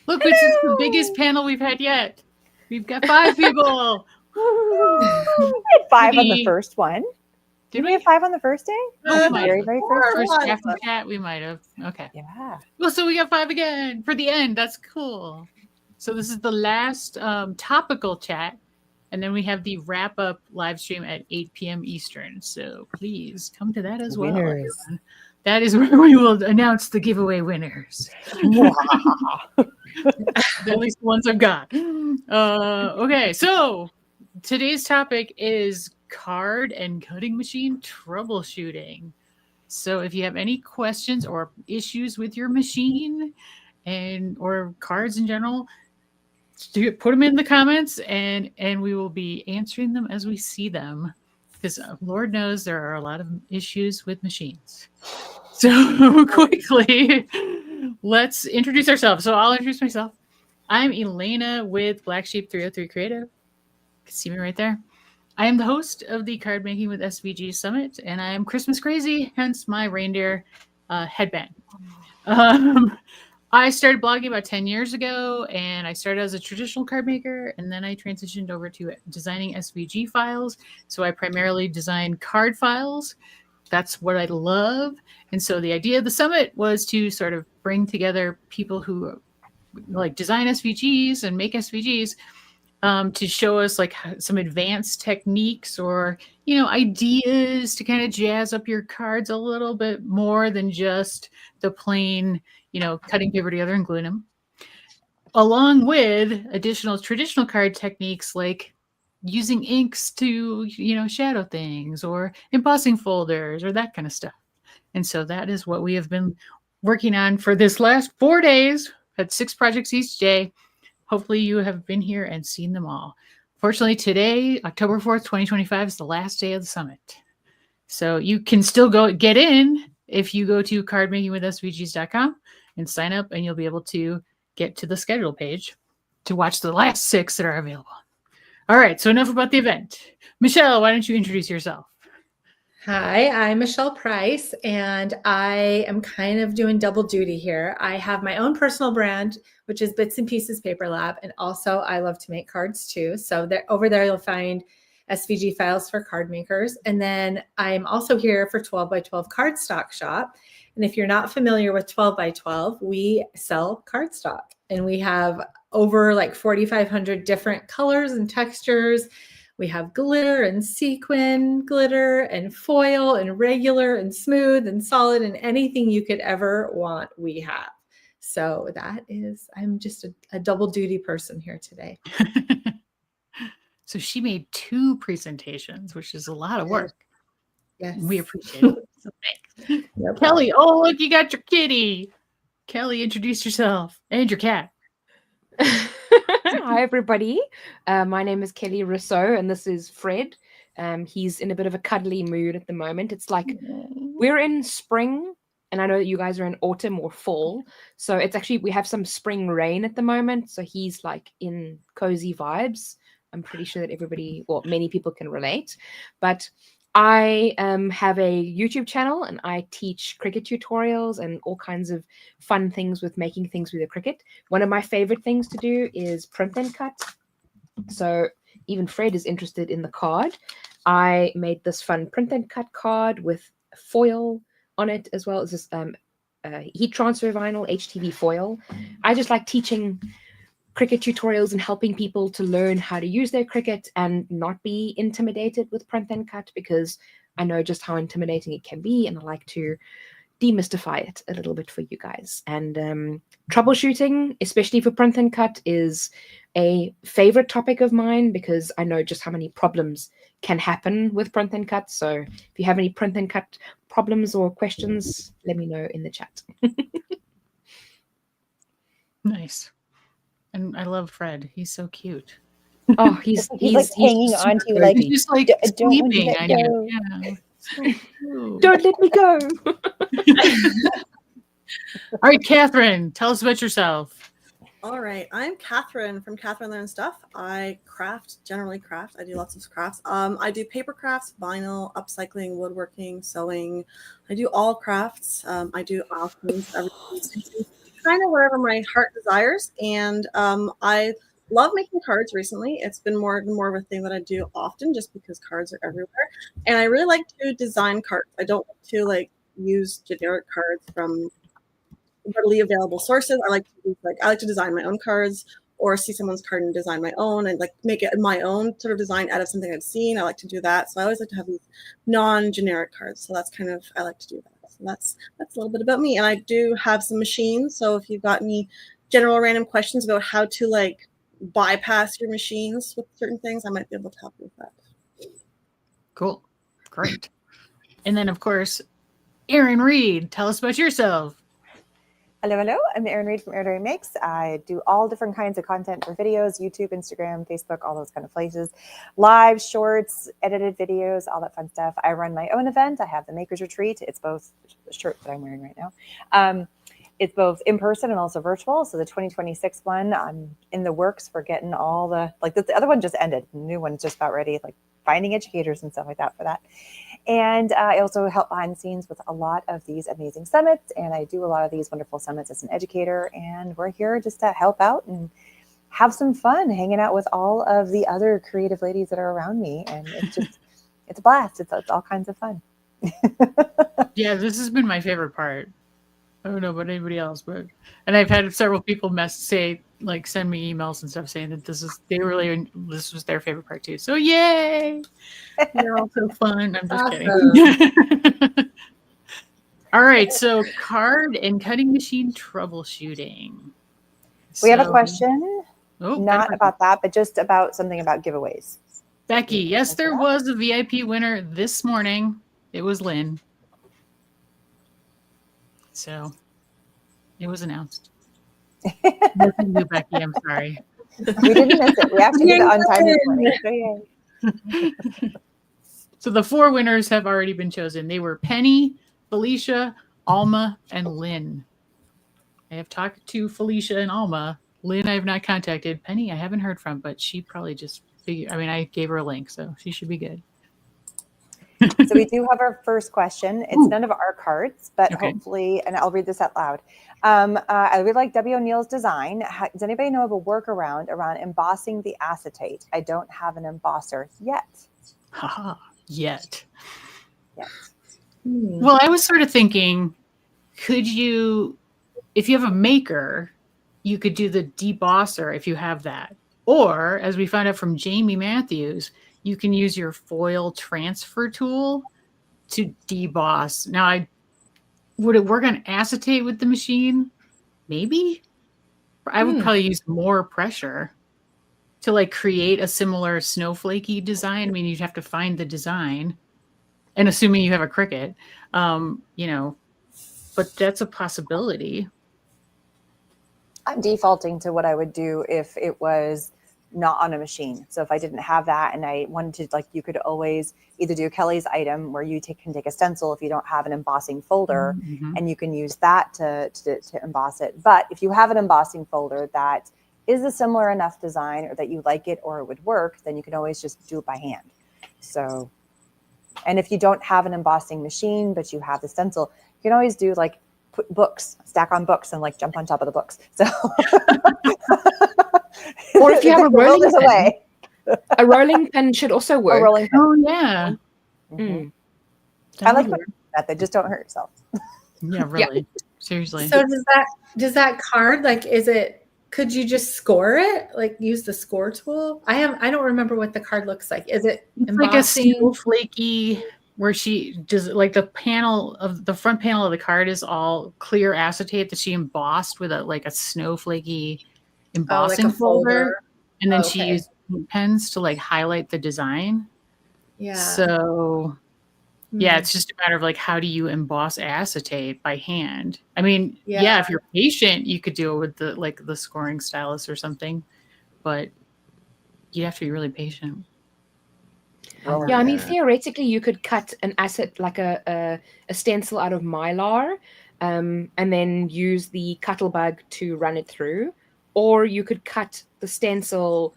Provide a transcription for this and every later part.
Look, it's the biggest panel we've had yet. We've got 5 people. We had 5 on the first one. Did we have 5 on the first day? Oh, the very first draft and chat, we might have. Okay. Yeah. Well, so we got 5 again for the end. That's cool. So this is the last topical chat. And then we have the wrap-up live stream at 8 p.m. Eastern. So please come to that as well, everyone. That is where we will announce the giveaway winners. At least the ones I've got. Okay, so today's topic is card and cutting machine troubleshooting. So if you have any questions or issues with your machine or cards in general, put them in the comments and we will be answering them as we see them, because Lord knows there are a lot of issues with machines. So quickly, let's introduce ourselves. So I'll introduce myself. I'm Elena with Black Sheep 303 Creative. You can see me right there. I am the host of the Cardmaking with SVG Summit, and I am Christmas crazy, hence my reindeer headband. I started blogging about 10 years ago, and I started as a traditional card maker, and then I transitioned over to designing SVG files. So I primarily design card files. That's what I love. And so the idea of the summit was to sort of bring together people who like design SVGs and make SVGs to show us like some advanced techniques or, ideas to kind of jazz up your cards a little bit more than just the plain, cutting paper together and gluing them, along with additional traditional card techniques like using inks to, shadow things or embossing folders or that kind of stuff. And so that is what we have been working on for this last 4 days. Had 6 projects each day. Hopefully you have been here and seen them all. Fortunately, today, October 4th, 2025, is the last day of the summit. So you can still get in if you go to cardmakingwithsvgs.com and sign up, and you'll be able to get to the schedule page to watch the last 6 that are available. All right, so enough about the event. Michelle, why don't you introduce yourself? Hi, I'm Michelle Price, and I am kind of doing double duty here. I have my own personal brand, which is Bits and Pieces Paper Lab, and also I love to make cards too. So over there you'll find SVG files for card makers. And then I'm also here for 12 by 12 Cardstock Shop. And if you're not familiar with 12 by 12, we sell cardstock, and we have over like 4,500 different colors and textures. We have glitter and sequin glitter and foil and regular and smooth and solid and anything you could ever want, we have. So I'm just a double duty person here today. So she made 2 presentations, which is a lot of work. Yes. We appreciate it. So thanks. No Kelly, oh, look, you got your kitty. Kelly, introduce yourself and your cat. Hi, everybody. My name is Kelly Rousseau, and this is Fred. He's in a bit of a cuddly mood at the moment. It's like we're in spring, and I know that you guys are in autumn or fall. So it's actually, we have some spring rain at the moment. So he's like in cozy vibes. I'm pretty sure that many people can relate. But I have a YouTube channel, and I teach Cricut tutorials and all kinds of fun things with making things with a Cricut. One of my favorite things to do is print and cut. So even Fred is interested in the card. I made this fun print and cut card with foil on it, as well as this heat transfer vinyl HTV foil. I just like teaching Cricut tutorials and helping people to learn how to use their Cricut and not be intimidated with print and cut, because I know just how intimidating it can be, and I like to demystify it a little bit for you guys. And troubleshooting, especially for print and cut, is a favorite topic of mine, because I know just how many problems can happen with print and cut. So if you have any print and cut problems or questions, let me know in the chat. Nice. And I love Fred. He's so cute. Oh, he's like hanging on to you, like, he's just like sleeping on you. Yeah. So don't let me go. All right, Catherine, tell us about yourself. All right, I'm Catherine from Catherine Learns Stuff. I generally craft. I do lots of crafts. I do paper crafts, vinyl, upcycling, woodworking, sewing. I do all crafts. I do all things. kind of wherever my heart desires. And I love making cards recently. It's been more of a thing that I do often just because cards are everywhere. And I really like to design cards. I don't like to like use generic cards from readily available sources. I like to design my own cards or see someone's card and design my own and like make it my own sort of design out of something I've seen. I like to do that. So I always like to have these non-generic cards. So that's kind of, I like to do that. So that's a little bit about me. And I do have some machines. So if you've got any general random questions about how to like bypass your machines with certain things, I might be able to help you with that. Cool. Great. And then of course, Erin Reed, tell us about yourself. Hello, hello. I'm Erin Reed from Erin Makes. I do all different kinds of content for videos, YouTube, Instagram, Facebook, all those kind of places. Live, shorts, edited videos, all that fun stuff. I run my own event. I have the Makers Retreat. It's both the shirt that I'm wearing right now. It's both in person and also virtual. So the 2026 one, I'm in the works for getting all the, like the other one just ended. The new one's just about ready, like finding educators and stuff like that for that. And I also help behind the scenes with a lot of these amazing summits. And I do a lot of these wonderful summits as an educator. And we're here just to help out and have some fun hanging out with all of the other creative ladies that are around me. And it's just, it's a blast. It's all kinds of fun. Yeah, this has been my favorite part. I don't know about anybody else, but and I've had several people send me emails and stuff saying that this was their favorite part too. So yay! They're all so fun. I'm just kidding. All right, so card and cutting machine troubleshooting. We have a question, Oh, not about that, but just about something about giveaways. Becky, yes, there was a VIP winner this morning. It was Lynn. So it was announced. Nothing new, Becky. I'm sorry. We didn't miss it. We actually did it on time this morning. So the 4 winners have already been chosen. They were Penny, Felicia, Alma, and Lynn. I have talked to Felicia and Alma. Lynn, I have not contacted. Penny, I haven't heard from, but she probably just figured. I mean, I gave her a link, so she should be good. So we do have our first question. It's none of our cards, but Okay. hopefully, and I'll read this out loud. I really like W. O'Neill's design. Does anybody know of a workaround around embossing the acetate? I don't have an embosser yet. Haha, yet. Yet. Well, I was sort of thinking, could you, if you have a maker, you could do the debosser if you have that. Or, as we found out from Jamie Matthews, you can use your foil transfer tool to deboss. Now, would it work on acetate with the machine? Maybe. I would probably use more pressure to like create a similar snowflakey design. I mean, you'd have to find the design, and assuming you have a Cricut, but that's a possibility. I'm defaulting to what I would do if it was not on a machine. So if I didn't have that and I wanted to, like, you could always either do Kelly's item where you can take a stencil if you don't have an embossing folder, and you can use that to emboss it. But if you have an embossing folder that is a similar enough design or that you like it or it would work, then you can always just do it by hand. So, and if you don't have an embossing machine, but you have the stencil, you can always do like put books, stack on books and like jump on top of the books. So, or if you have a rolling pin, away. a rolling pin should also work. A rolling pin. Oh yeah. I like that. They just don't hurt yourself. Yeah, really. Seriously. So does that card, like, could you just score it? Like use the score tool? I don't remember what the card looks like. Is it like a snowflakey where she does like the front panel of the card is all clear acetate that she embossed with a snowflakey embossing folder. And then she used pens to like highlight the design. Yeah. So yeah, it's just a matter of like, how do you emboss acetate by hand? I mean, yeah, if you're patient, you could do it with the scoring stylus or something, but you have to be really patient. Yeah, I mean, theoretically, you could cut an asset like a stencil out of Mylar, and then use the Cuttlebug to run it through, or you could cut the stencil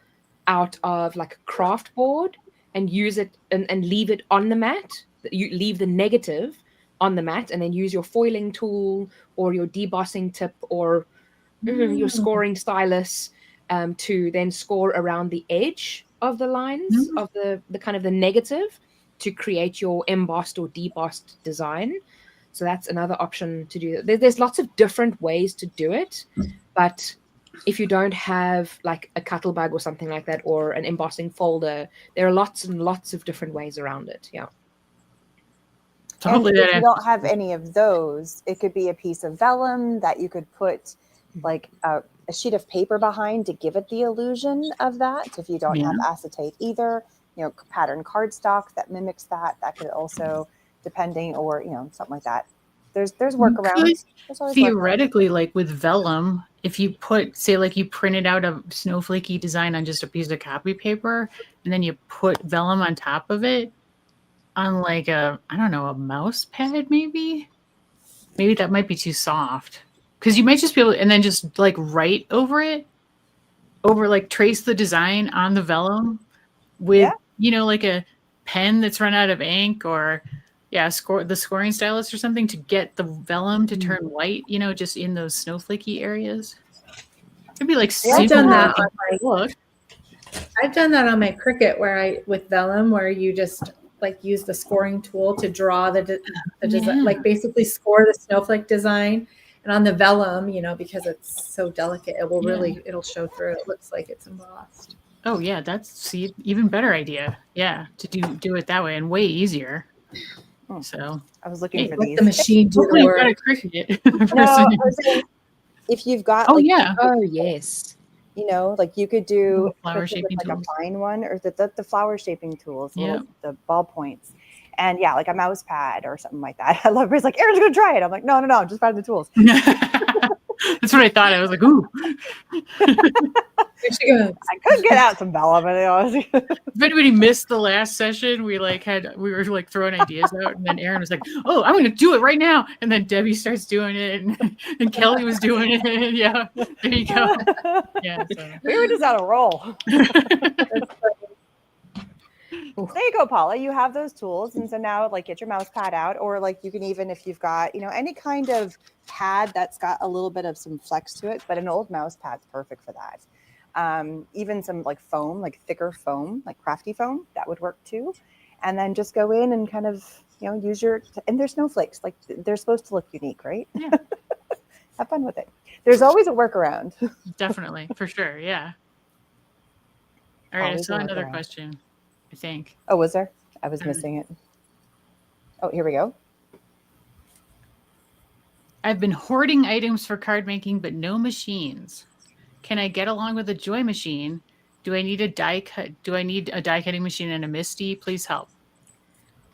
out of like a craft board and use it and leave it on the mat. You leave the negative on the mat and then use your foiling tool or your debossing tip or your scoring stylus to then score around the edge of the lines of the kind of the negative to create your embossed or debossed design. So that's another option to do. There's lots of different ways to do it, but if you don't have like a Cuttlebug or something like that, or an embossing folder, there are lots and lots of different ways around it. Yeah. So And hopefully if that you don't have any of those, it could be a piece of vellum that you could put like a sheet of paper behind to give it the illusion of that. If you don't have acetate either, pattern cardstock that mimics that, that could also, depending, or, something like that. There's workarounds. There's always theoretically, like with vellum, if you put, say, like you printed out a snowflakey design on just a piece of copy paper, and then you put vellum on top of it, on like a, I don't know, a mouse pad, maybe that might be too soft, because you might just be able to, and then just like write over it, like trace the design on the vellum with, like a pen that's run out of ink, or the scoring stylus or something, to get the vellum to turn white, just in those snowflakey areas. It'd be like I've done that on look. I've done that on my Cricut with vellum, where you just like use the scoring tool to draw the design, like basically score the snowflake design. And on the vellum, because it's so delicate, it will it'll show through. It looks like it's embossed. Oh yeah, that's even better idea. Yeah, to do it that way, and way easier. So I was looking for these. The machine do the work. If you've got oh yes, like you could do flower shaping like tools. a fine one, or the flower shaping tools, Yeah, the ball points, and like a mouse pad or something like that. I love it. It's like, Erin's gonna try it. I'm like, no, I'm just finding the tools. That's what I thought. I was like, ooh. I could get out some vellum. If anybody missed the last session, we were like throwing ideas out, and then Erin was like, "Oh, I'm going to do it right now," and then Debbie starts doing it, and Kelly was doing it. Yeah, there you go. Yeah, so. We were just on a roll. There you go, Paula. You have those tools, and so now like get your mouse pad out, or like you can even, if you've got any kind of pad that's got a little bit of some flex to it, but an old mouse pad's perfect for that. Even some like foam, like thicker foam, like crafty foam, that would work too. And then just go in and kind of use and they're snowflakes, like they're supposed to look unique, right? Yeah. Have fun with it. There's always a workaround. Definitely, for sure. Yeah. All right, I saw another question, I think. Oh, was there? I was missing it. Oh, here we go. I've been hoarding items for card making, but no machines. Can I get along with a Joy machine? Do I need a die cutting machine and a Misty? Please help.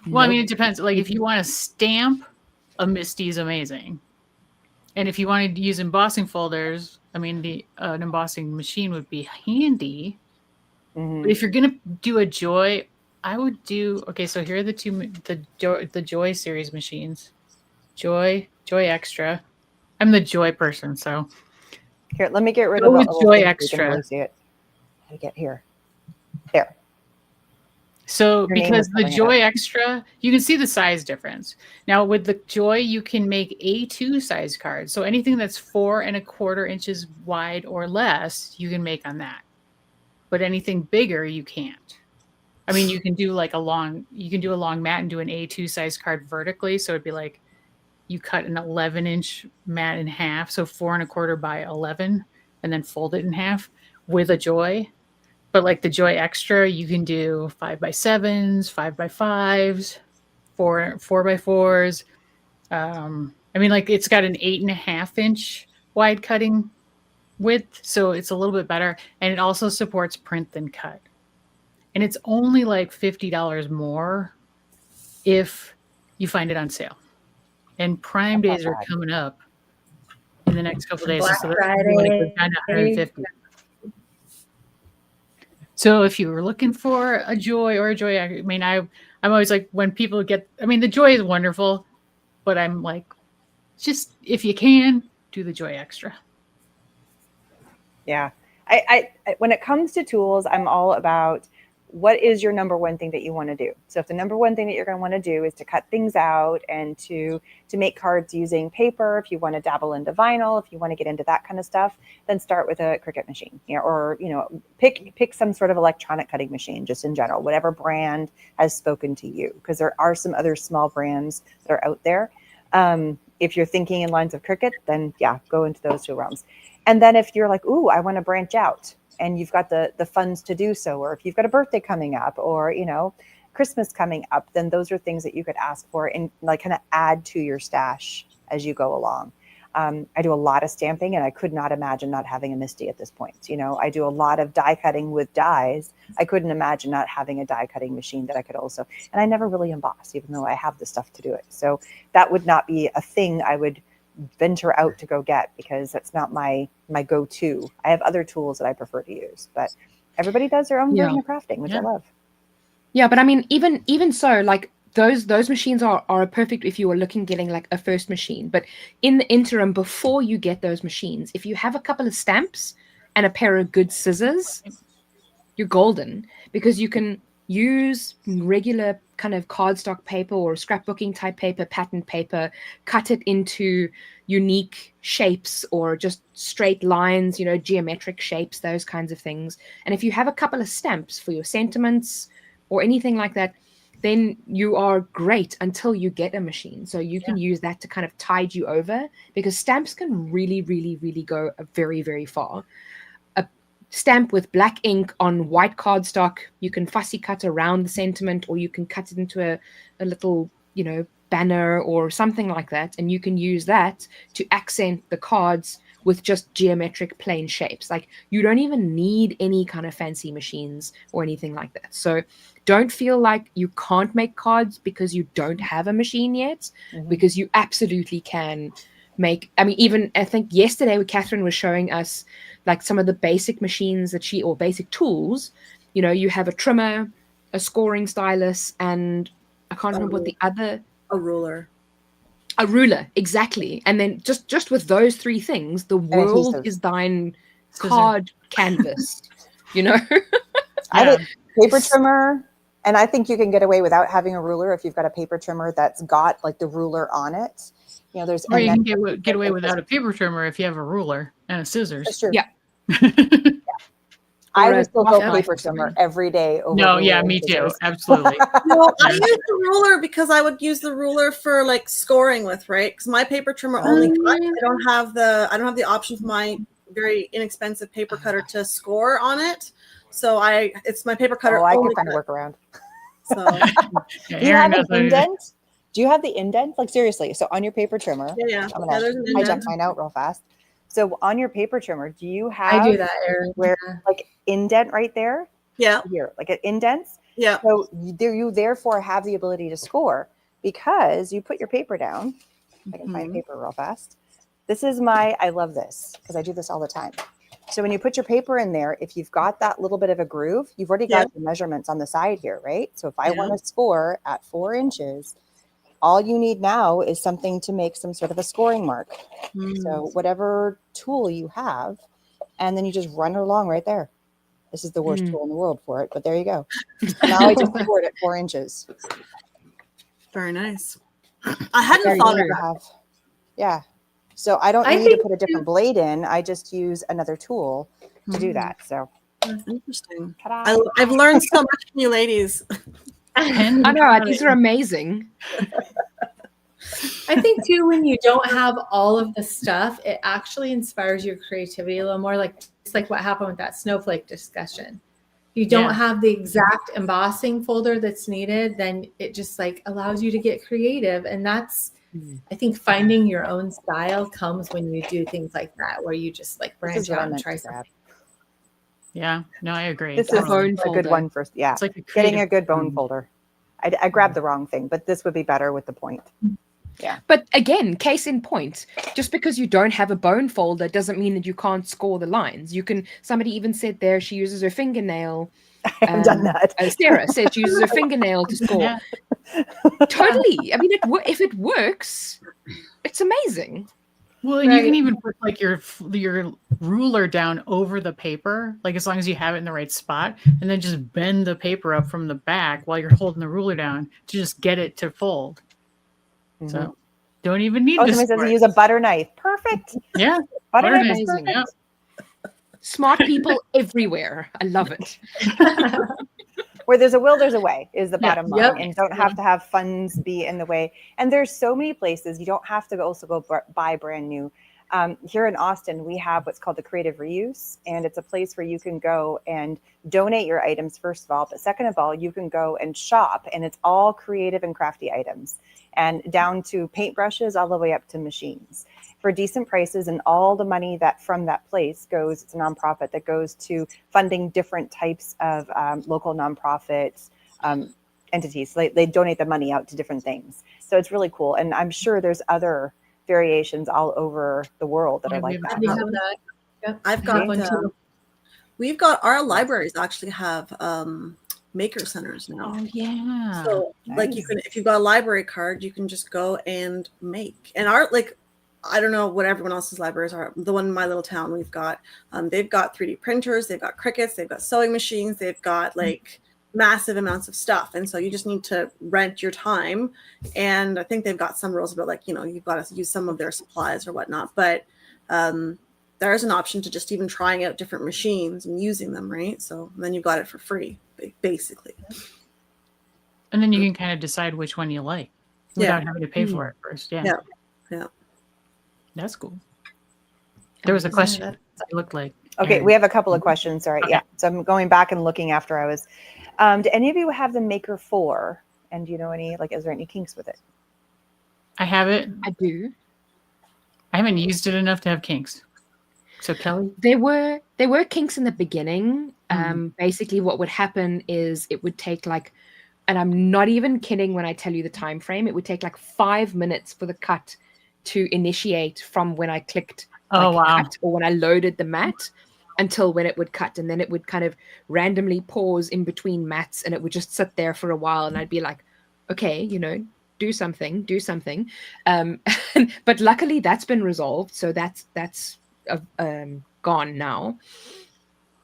Well, I mean, it depends. Like, if you want to stamp, a Misty is amazing. And if you want to use embossing folders, I mean, an embossing machine would be handy. But if you're gonna do a Joy, I would do. Okay, so here are the the Joy series machines. Joy Extra. I'm the Joy person, so. Here, let me get rid of the Joy Extra. Really see it. How to get here? There. So because the Joy Extra, you can see the size difference. Now with the Joy, you can make A2 size cards. So anything that's 4 1/4 inches wide or less, you can make on that. But anything bigger, you can't. I mean, you can do a long mat and do an A2 size card vertically. So it'd be like, you cut an 11-inch mat in half, so 4 1/4 by 11, and then fold it in half with a Joy. But like the Joy Extra, you can do 5x7s, 5x5s, 4x4s. I mean, like it's got an 8.5-inch wide cutting width, so it's a little bit better, and it also supports print than cut. And it's only like $50 more if you find it on sale. And Prime Days are coming up in the next couple of days. Black so Friday. Down to $150. So if you were looking for a Joy or a Joy, I mean, I'm always like, when people get, I mean, the Joy is wonderful, but I'm like, just if you can, do the Joy Extra. Yeah. I when it comes to tools, I'm all about what is your number one thing that you want to do? So if the number one thing that you're going to want to do is to cut things out and to make cards using paper, if you want to dabble into vinyl, if you want to get into that kind of stuff, then start with a Cricut machine, or pick some sort of electronic cutting machine, just in general, whatever brand has spoken to you, because there are some other small brands that are out there. If you're thinking in lines of Cricut, then yeah, go into those two realms. And then if you're like, ooh, I want to branch out, and you've got the funds to do so, or if you've got a birthday coming up, or Christmas coming up, then those are things that you could ask for and like kind of add to your stash as you go along. I do a lot of stamping, and I could not imagine not having a MISTI at this point. I do a lot of die cutting with dies. I couldn't imagine not having a die cutting machine that I could also, and I never really emboss, even though I have the stuff to do it. So that would not be a thing I would venture out to go get, because that's not my go-to. I have other tools that I prefer to use, but everybody does their own version of crafting, which I love. Yeah, but I mean, even so, like those machines are perfect if you are getting like a first machine. But in the interim, before you get those machines, if you have a couple of stamps and a pair of good scissors, you're golden, because you can use regular kind of cardstock paper or scrapbooking type paper, pattern paper, cut it into unique shapes or just straight lines, geometric shapes, those kinds of things. And if you have a couple of stamps for your sentiments or anything like that, then you are great until you get a machine. So you can use that to kind of tide you over, because stamps can really, really, really go very, very far. Stamp with black ink on white cardstock, you can fussy cut around the sentiment, or you can cut it into a little, banner or something like that. And you can use that to accent the cards with just geometric plain shapes. Like, you don't even need any kind of fancy machines or anything like that. So don't feel like you can't make cards because you don't have a machine yet, because you absolutely can make. I mean, even I think yesterday Catherine was showing us like some of the basic machines or basic tools. You have a trimmer, a scoring stylus, and I can't remember what the other. A ruler. A ruler, exactly. And then just with those three things, the world is thine card canvas. I have a paper trimmer, and I think you can get away without having a ruler if you've got a paper trimmer that's got like the ruler on it. There's or you can get away without a paper trimmer if you have a ruler and a scissors. That's true. Yeah. I would still go paper trimmer every day. Me too. Absolutely. No, I use the ruler because I would use the ruler for like scoring with, right? Because my paper trimmer only cuts. I don't have the option for my very inexpensive paper cutter to score on it. So it's my paper cutter. I can find a workaround. So do you have an indent? Do you have the indent? Like, seriously. So on your paper trimmer, there's an indent. I jump mine out real fast. So on your paper trimmer, do you have I do that, Erin. where like indent right there? Yeah. Here, like it indents. Yeah. So you therefore have the ability to score, because you put your paper down. I can find paper real fast. This is I love this because I do this all the time. So when you put your paper in there, if you've got that little bit of a groove, you've already got the measurements on the side here, right? So if I want to score at 4 inches, all you need now is something to make some sort of a scoring mark. So whatever tool you have, and then you just run it along right there. This is the worst tool in the world for it, but there you go. Now I just scored at 4 inches. Very nice. I hadn't thought of that. Yeah. So I don't need to put a different blade in. I just use another tool to do that. So that's interesting. I've learned so much from you ladies. I know, these are amazing. I think too, when you don't have all of the stuff, it actually inspires your creativity a little more. Like it's like what happened with that snowflake discussion. If you don't have the exact embossing folder that's needed, then it just like allows you to get creative. And that's, I think, finding your own style comes when you do things like that, where you just like branch out and try something. Yeah, no, I agree. This is a good one for, it's like getting a good bone folder. I grabbed the wrong thing, but this would be better with the point. Yeah. But again, case in point, just because you don't have a bone folder doesn't mean that you can't score the lines. You can, somebody even said there, she uses her fingernail. I've done that. Sarah said she uses her fingernail to score. Yeah. Totally. I mean, if it works, it's amazing. Well, and you can Right. even put like your ruler down over the paper, like as long as you have it in the right spot, and then just bend the paper up from the back while you're holding the ruler down to just get it to fold. So don't even need Oh, this. somebody says to use a butter knife. Perfect. Yeah, Butter butter knife is knife. perfect. Yeah. Smart people everywhere. I love it. Where there's a will, there's a way is the bottom line. Yep. And don't have to have funds be in the way. And there's so many places you don't have to also go buy brand new. Here in Austin, we have what's called the Creative Reuse, and it's a place where you can go and donate your items, first of all, but second of all, you can go and shop, and it's all creative and crafty items, and down to paintbrushes all the way up to machines for decent prices. And all the money that from that place goes, it's a nonprofit that goes to funding different types of local nonprofits entities. They donate the money out to different things. So it's really cool. And I'm sure there's other variations all over the world that are like that. We have that. Yep. I've We have got one too. we've got our libraries actually have maker centers now. Oh yeah. So like you can, if you've got a library card, you can just go and make. And our like, I don't know what everyone else's libraries are. The one in my little town, we've got they've got 3D printers, they've got Cricuts, they've got sewing machines, they've got like massive amounts of stuff. And so you just need to rent your time. And I think they've got some rules about like, you know, you've got to use some of their supplies or whatnot. But there is an option to just even trying out different machines and using them, right? So then you've got it for free, basically. And then you can kind of decide which one you like without having to pay for it first. Yeah. Yeah. That's cool. There was a question. It looked like. Okay, Aaron. we have a couple of questions. Sorry. Okay. Yeah. So I'm going back and looking after I was. Do any of you have the Maker 4? And do you know any, like, is there any kinks with it? I have it. I do. I haven't used it enough to have kinks. So Kelly? There were kinks in the beginning. Basically what would happen is it would take like, and I'm not even kidding when I tell you the time frame, it would take like 5 minutes for the cut to initiate from when I clicked cut or when I loaded the mat until when it would cut. And then it would kind of randomly pause in between mats and it would just sit there for a while. And I'd be like, okay, you know, do something. But luckily that's been resolved. So that's gone now.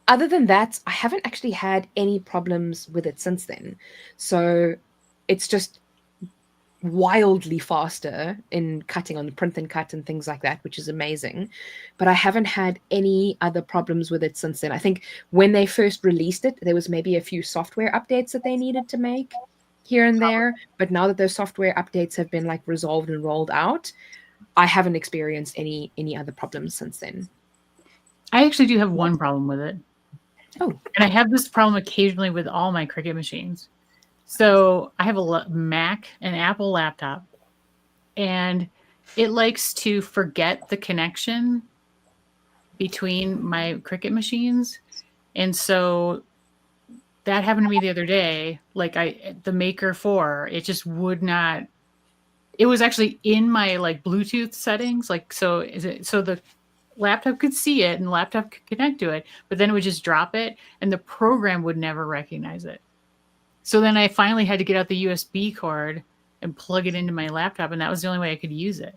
Other than that, I haven't actually had any problems with it since then. So it's just wildly faster in cutting on the print and cut and things like that, which is amazing. But I haven't had any other problems with it since then. I think when they first released it, there was maybe a few software updates that they needed to make here and there. But now that those software updates have been like resolved and rolled out, I haven't experienced any other problems since then. I actually do have one problem with it. Oh. And I have this problem occasionally with all my Cricut machines. So I have a Mac, an Apple laptop, and it likes to forget the connection between my Cricut machines. And so that happened to me the other day. Like the Maker 4, it just would not. It was actually in my like Bluetooth settings. Like, so the laptop could see it and the laptop could connect to it, but then it would just drop it and the program would never recognize it. So then I finally had to get out the USB cord and plug it into my laptop, and that was the only way I could use it.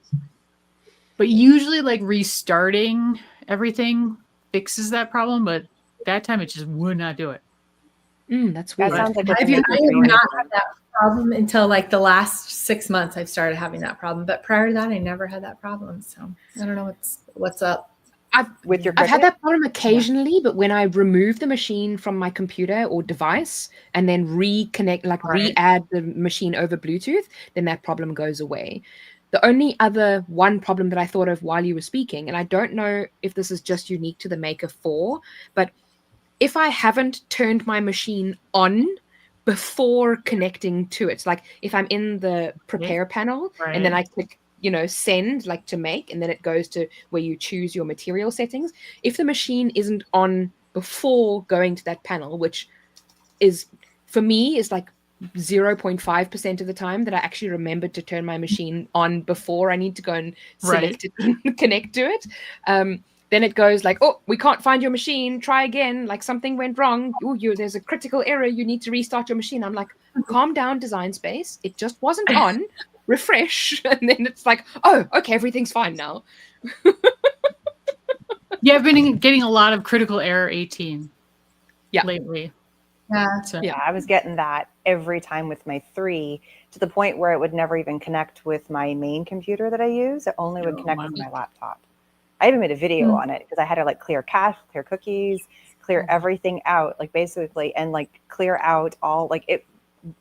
But usually like restarting everything fixes that problem, but that time it just would not do it. That's weird. That sounds like I have not had that problem until like the last 6 months. I've started having that problem, but prior to that, I never had that problem. So I don't know what's up. I've had that problem occasionally, but when I remove the machine from my computer or device and then reconnect, like re-add the machine over Bluetooth, then that problem goes away. The only other one problem that I thought of while you were speaking, and I don't know if this is just unique to the Maker 4, but if I haven't turned my machine on before connecting to it, like if I'm in the prepare panel and then I click, you know, send like to make, and then it goes to where you choose your material settings. If the machine isn't on before going to that panel, which is for me is like 0.5% of the time that I actually remembered to turn my machine on before I need to go and select it and connect to it. Then it goes like, oh, we can't find your machine. Try again. Like something went wrong. Oh, there's a critical error. You need to restart your machine. I'm like, calm down, Design Space. It just wasn't on. Refresh. And then it's like, oh, okay, everything's fine now. Yeah, I've been getting a lot of critical error 18 Yeah. lately. Yeah. So, Yeah, I was getting that every time with my 3 to the point where it would never even connect with my main computer that I use. It only would Oh, connect wow. with my laptop. I even made a video on it because I had to like clear cache, clear cookies, clear everything out, like basically, and like clear out all, like it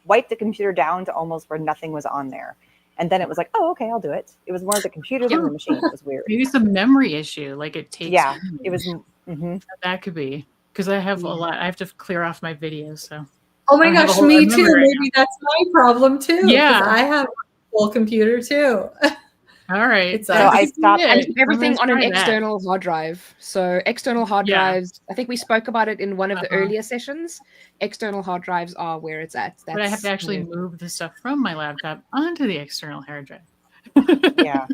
wiped the computer down to almost where nothing was on there. And then it was like, oh, okay, I'll do it. It was more the computer than the machine. It was weird. maybe some memory issue, like it takes. Yeah, it was. Mhm. That could be because I have a lot. I have to clear off my videos. So Oh my I have a gosh, whole me memory too. right Maybe that's my problem too. Yeah. I have a full computer too. all right. It's So I stopped- And keep everything on an Try that. external hard drive. So external hard Yeah. drives, I think we spoke about it in one of the Uh-huh. earlier sessions. External hard drives are where it's at. But I have to actually move the stuff from my laptop onto the external hard drive. Yeah.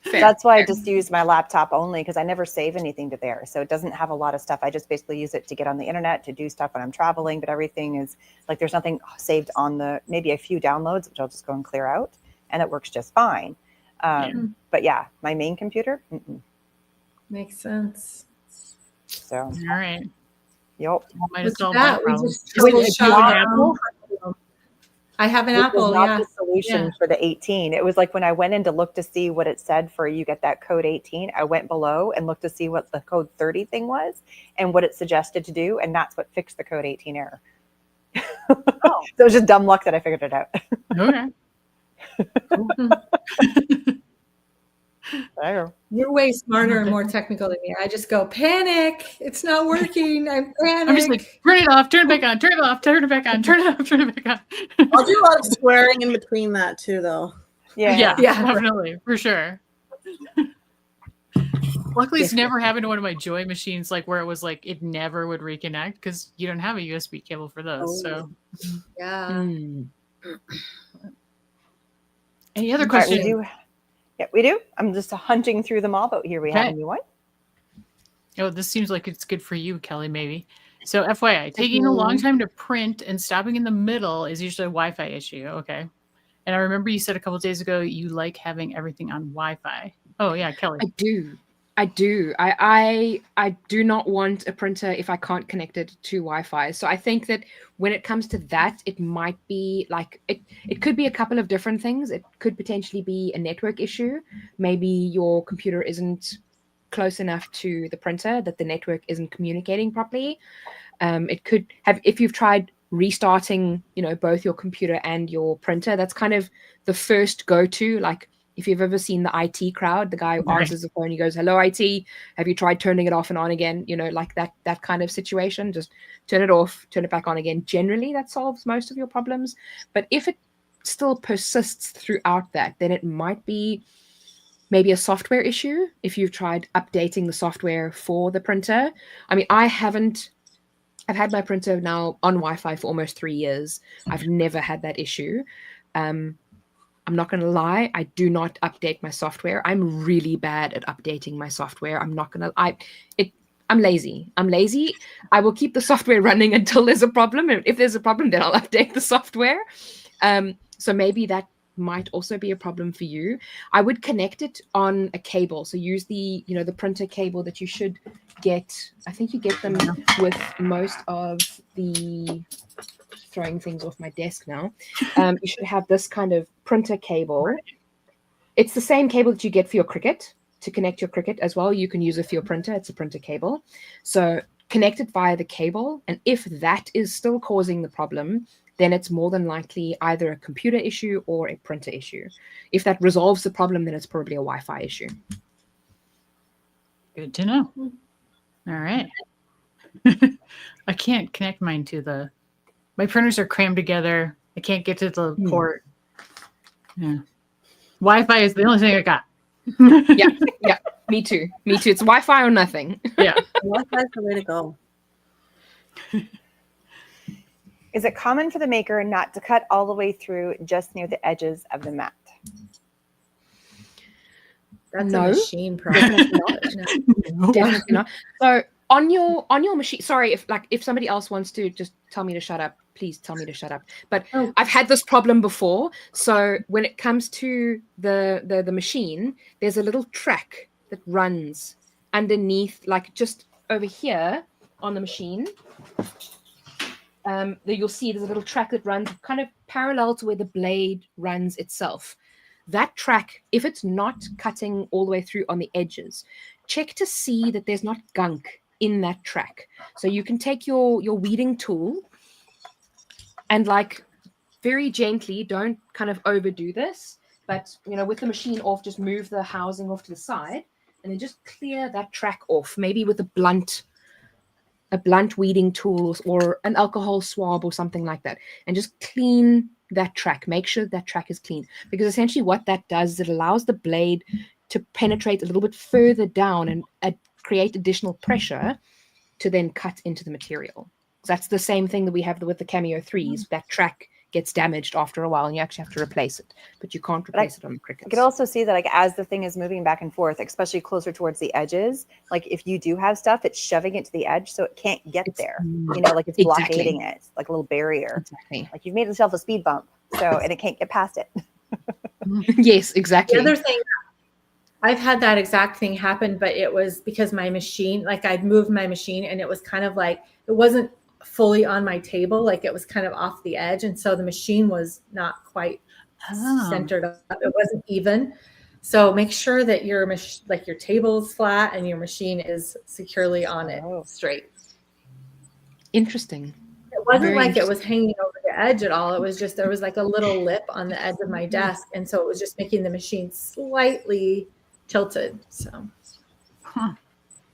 fair. That's why I just use my laptop only because I never save anything to there. So it doesn't have a lot of stuff. I just basically use it to get on the internet, to do stuff when I'm traveling, but everything is like there's nothing saved on the, maybe a few downloads, which I'll just go and clear out, and it works just fine. But yeah, my main computer, Makes sense. so All right. yep. Might What's solve that? We problem. just Do you have troubleshot. an Apple? I have an Which Apple, was not yeah. the solution Yeah. for the 18. It was like when I went in to look to see what it said for you get that code 18, I went below and looked to see what the code 30 thing was and what it suggested to do. And that's what fixed the code 18 error. So it was just dumb luck that I figured it out. Okay. There. You're way smarter and more technical than me. I just go, panic. It's not working. I'm panic. I'm just like, turn it off, turn it back on, turn it off, turn it back on, turn it off, turn it back on. I'll do a lot of swearing in between that too, though. Yeah. Yeah, Yeah. definitely, for sure. Luckily, it's never happened to one of my Joy machines, like where it was like it never would reconnect because you don't have a USB cable for those. So, Yeah. Mm. any other All right, questions? we do. Yeah, we do. I'm just hunting through them all, but here we have Okay. a new one. Oh, this seems like it's good for you, Kelly, maybe. So, FYI, taking a long time to print and stopping in the middle is usually a Wi-Fi issue. Okay. And I remember you said a couple of days ago you like having everything on Wi-Fi. Oh, yeah, Kelly. I do. I do not want a printer if I can't connect it to Wi-Fi. So I think that when it comes to that, it might be like it could be a couple of different things. It could potentially be a network issue. Maybe your computer isn't close enough to the printer that the network isn't communicating properly. It could have, if you've tried restarting, both your computer and your printer, that's kind of the first go-to. Like if you've ever seen the IT crowd, the guy who answers the phone, he goes, "Hello, IT, have you tried turning it off and on again?" Like that kind of situation. Just turn it off, turn it back on again. Generally, that solves most of your problems. But if it still persists throughout that, then it might be maybe a software issue. If you've tried updating the software for the printer. I mean, I've had my printer now on Wi-Fi for almost 3 years. I've never had that issue. I'm not going to lie. I do not update my software. I'm really bad at updating my software. I'm not going to, I'm lazy. I will keep the software running until there's a problem. And if there's a problem, then I'll update the software. So maybe that might also be a problem for you. I would connect it on a cable. So use the printer cable that you should get. I think you get them with most of the, throwing things off my desk now. You should have this kind of printer cable. It's the same cable that you get for your Cricut to connect your Cricut as well. You can use it for your printer. It's a printer cable. So connect it via the cable. And if that is still causing the problem, then it's more than likely either a computer issue or a printer issue. If that resolves the problem, then it's probably a Wi-Fi issue. Good to know. All right. I can't connect mine to my printers are crammed together. I can't get to the port. Yeah. Wi-Fi is the only thing I got. Yeah. Me too. It's Wi-Fi or nothing. Yeah. Wi-Fi's the way to go. Is it common for the maker not to cut all the way through just near the edges of the mat? That's No. a machine problem. Definitely not. So on your machine, sorry if somebody else wants to just tell me to shut up, please tell me to shut up. But I've had this problem before. So when it comes to the machine, there's a little track that runs underneath, like just over here on the machine. There you'll see there's a little track that runs kind of parallel to where the blade runs itself. That track, if it's not cutting all the way through on the edges, check to see that there's not gunk in that track. So you can take your weeding tool and like very gently, don't kind of overdo this, but with the machine off, just move the housing off to the side and then just clear that track off, maybe with a blunt weeding tool or an alcohol swab or something like that, and just clean that track. Make sure that track is clean, because essentially what that does is it allows the blade to penetrate a little bit further down and create additional pressure to then cut into the material. That's the same thing that we have with the Cameo 3s. That track gets damaged after a while and you actually have to replace it, but you can't replace it on the Crickets. I could also see that like as the thing is moving back and forth, especially closer towards the edges, like if you do have stuff, it's shoving it to the edge so it can't get there. Like it's blockading it, like a little barrier. Exactly. Like you've made yourself a speed bump, and it can't get past it. Yes, exactly. The other thing, I've had that exact thing happen, but it was because my machine, like I'd moved my machine and it was kind of like, it wasn't fully on my table, like it was kind of off the edge, and so the machine was not quite centered up. It wasn't even. So make sure that your table is flat and your machine is securely on it, straight. Interesting. It wasn't like it was hanging over the edge at all. It was just there was like a little lip on the edge of my desk, and so it was just making the machine slightly tilted. So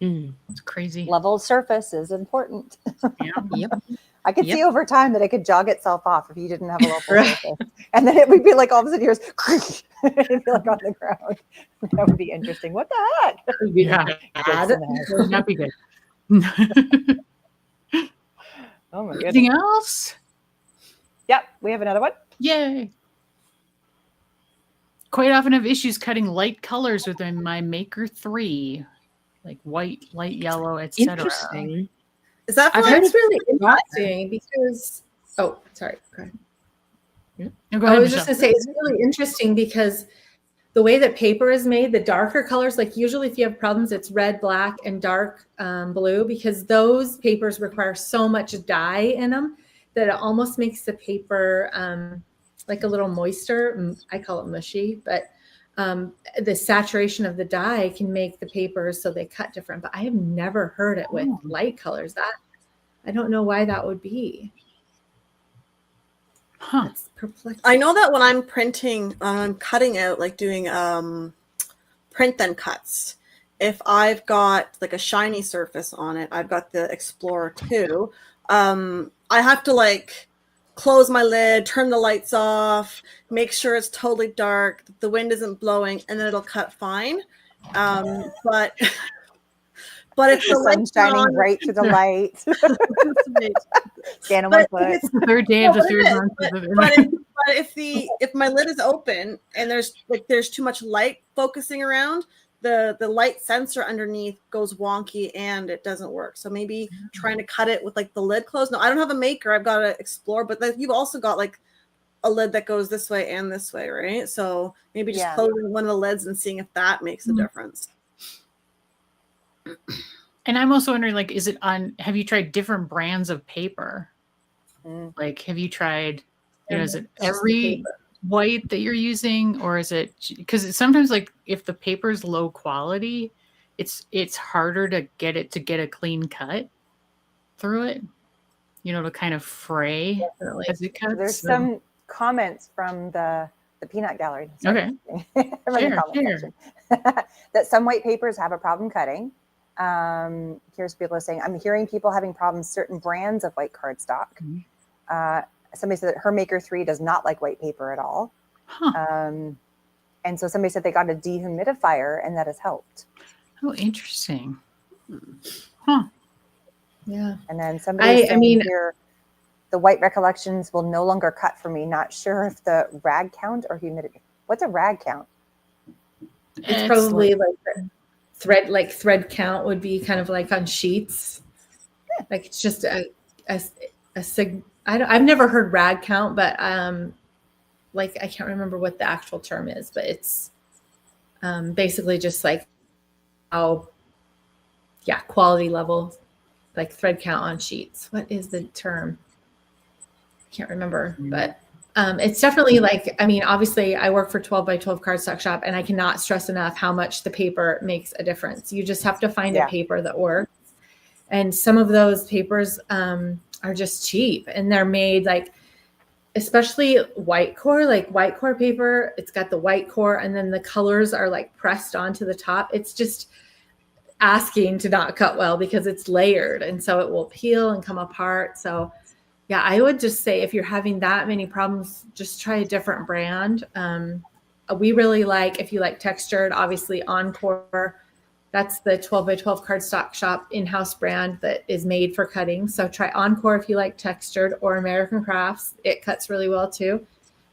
It's crazy. Level surface is important. Yeah. Yep. I could see over time that it could jog itself off if you didn't have a level surface. And then it would be like all of a sudden yours it'd be like on the ground. That would be interesting. What the heck? Yeah. That would not be good. Oh my goodness. Anything else? Yep, we have another one. Yay. Quite often have issues cutting light colors within my Maker 3, like white, light yellow, etc. Interesting. Is that I've fun? heard it's really interesting because sorry. Go ahead. No, go I ahead, was just Michelle. going to say it's really interesting because the way that paper is made, the darker colors, like usually if you have problems, it's red, black, and dark blue, because those papers require so much dye in them that it almost makes the paper like a little moister. I call it mushy, but the saturation of the dye can make the papers so they cut different. But I have never heard it with light colors. That I don't know why that would be. That's perplexing. I know that when I'm printing, I'm cutting out, like doing print then cuts. If I've got like a shiny surface on it, I've got the Explorer 2. I have to like close my lid, turn the lights off, make sure it's totally dark, the wind isn't blowing, and then it'll cut fine. But if the sun's shining right to the light. Stand on one foot. It's the third day of the third month. But if my lid is open and there's too much light focusing around, the light sensor underneath goes wonky and it doesn't work. So maybe trying to cut it with like the lid closed. No, I don't have a Maker. I've got an Explorer, but you've also got like a lid that goes this way and this way, right? So maybe just closing one of the lids and seeing if that makes a difference. And I'm also wondering, like, have you tried different brands of paper? Like, have you tried, is it every white that you're using, or is it, because sometimes like if the paper's low quality, it's harder to get a clean cut through it, to kind of fray as it cuts. There's some comments from the peanut gallery. Okay. Section. That some white papers have a problem cutting. Here's people are saying, I'm hearing people having problems certain brands of white cardstock. Somebody said that her Maker 3 does not like white paper at all. And so somebody said they got a dehumidifier and that has helped. Oh, interesting. Yeah. And then somebody I mean, here, the white recollections will no longer cut for me. Not sure if the rag count or humidity. What's a rag count? It's probably like thread count would be kind of like on sheets. Like it's just I've never heard rag count, but like I can't remember what the actual term is, but it's basically just like quality level, like thread count on sheets. What is the term? I can't remember, but it's definitely like, I mean, obviously I work for 12 by 12 cardstock shop, and I cannot stress enough how much the paper makes a difference. You just have to find a paper that works. And some of those papers are just cheap, and they're made like, especially white core paper. It's got the white core, and then the colors are like pressed onto the top. It's just asking to not cut well because it's layered, and so it will peel and come apart. So yeah, I would just say if you're having that many problems, just try a different brand. We really like, if you like textured, obviously Encore. That's the 12 by 12 cardstock shop in-house brand that is made for cutting. So try Encore if you like textured, or American Crafts. It cuts really well too.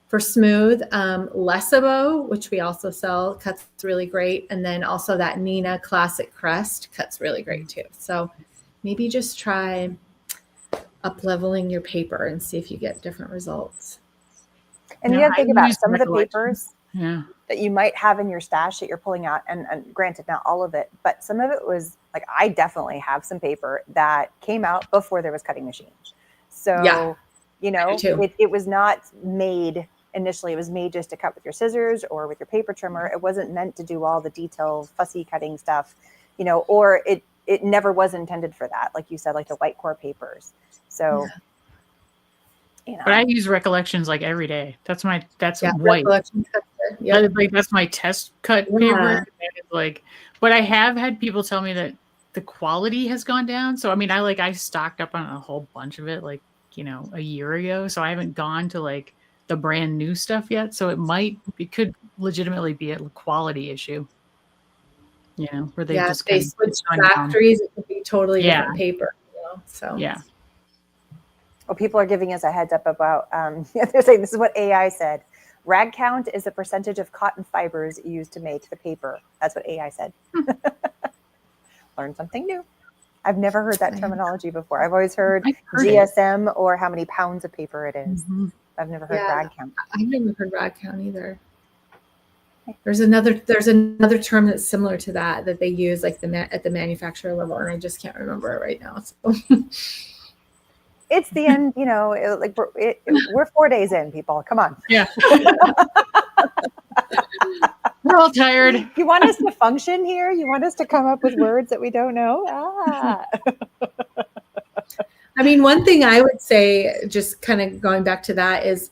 For smooth, Lesabo, which we also sell, cuts really great. And then also that Nina Classic Crest cuts really great too. So maybe just try up leveling your paper and see if you get different results. And you have to think about some of the papers that you might have in your stash that you're pulling out, and granted, not all of it, but some of it was like, I definitely have some paper that came out before there was cutting machines. So, you know, it was not made initially, it was made just to cut with your scissors or with your paper trimmer. It wasn't meant to do all the detailed fussy cutting stuff, you know, or it never was intended for that. Like you said, like the white core papers. So, you know. But I use Recollections like every day. That's white. Yeah. Like that's my test cut paper. And it's like, but I have had people tell me that the quality has gone down. So I mean, I stocked up on a whole bunch of it, like, you know, a year ago. So I haven't gone to like the brand new stuff yet. So it could legitimately be a quality issue. You know, where they just they switch factories. It could be totally different paper. You know? So Well, people are giving us a heads up about, they're saying this is what AI said. Rag count is the percentage of cotton fibers used to make the paper. That's what AI said. Learn something new. I've never heard that terminology before. I've always heard GSM or how many pounds of paper it is. I've never heard rag count. I've never heard rag count either. There's another term that's similar to that they use like at the manufacturer level, and I just can't remember it right now. So. It's the end, you know, we're 4 days in, people. Come on. Yeah. We're all tired. You want us to function here? You want us to come up with words that we don't know? I mean, one thing I would say, just kind of going back to that, is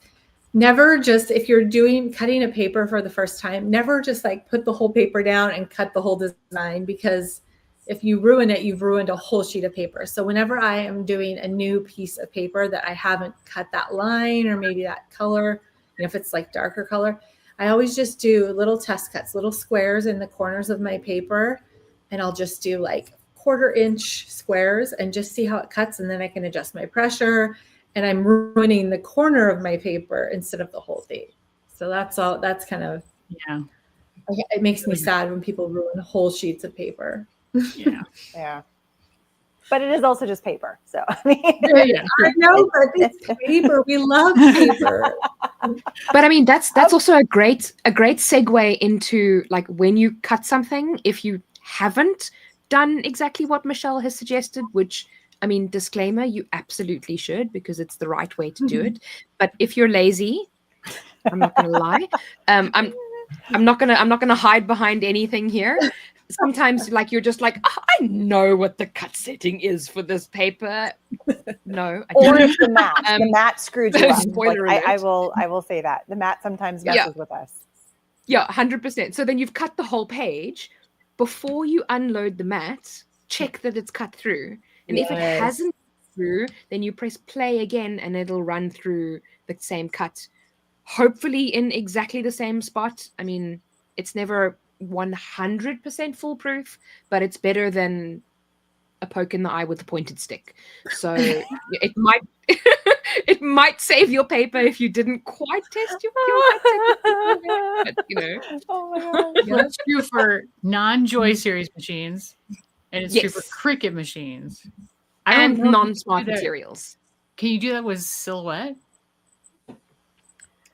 never just, if you're cutting a paper for the first time, never just like put the whole paper down and cut the whole design, because if you ruin it, you've ruined a whole sheet of paper. So whenever I am doing a new piece of paper that I haven't cut that line or maybe that color, you know, if it's like darker color, I always just do little test cuts, little squares in the corners of my paper. And I'll just do like 1/4 inch squares and just see how it cuts. And then I can adjust my pressure, and I'm ruining the corner of my paper instead of the whole thing. So that's all. That's kind of, it makes me sad when people ruin whole sheets of paper. Yeah. But it is also just paper. So I mean, I know, but it's paper. We love paper. But I mean, that's also a great segue into like when you cut something, if you haven't done exactly what Michelle has suggested, which, I mean, disclaimer, you absolutely should, because it's the right way to do it. But if you're lazy, I'm not gonna lie. I'm not gonna hide behind anything here. Sometimes like you're just like, oh, I know what the cut setting is for this paper. No, I or don't. the mat. The mat screwed you up. Spoiler Like, I alert. will say that the mat sometimes messes with us. Yeah, 100%. So then you've cut the whole page. Before you unload the mat, check that it's cut through. And if it hasn't through, then you press play again and it'll run through the same cut. Hopefully in exactly the same spot. I mean, it's never 100% foolproof, but it's better than a poke in the eye with a pointed stick. So it might it might save your paper if you didn't quite test your but, you know. Oh my god. Well, that's true for non-Joy series machines, and it's true for Cricut machines. And non-smart materials. Can you do that with Silhouette?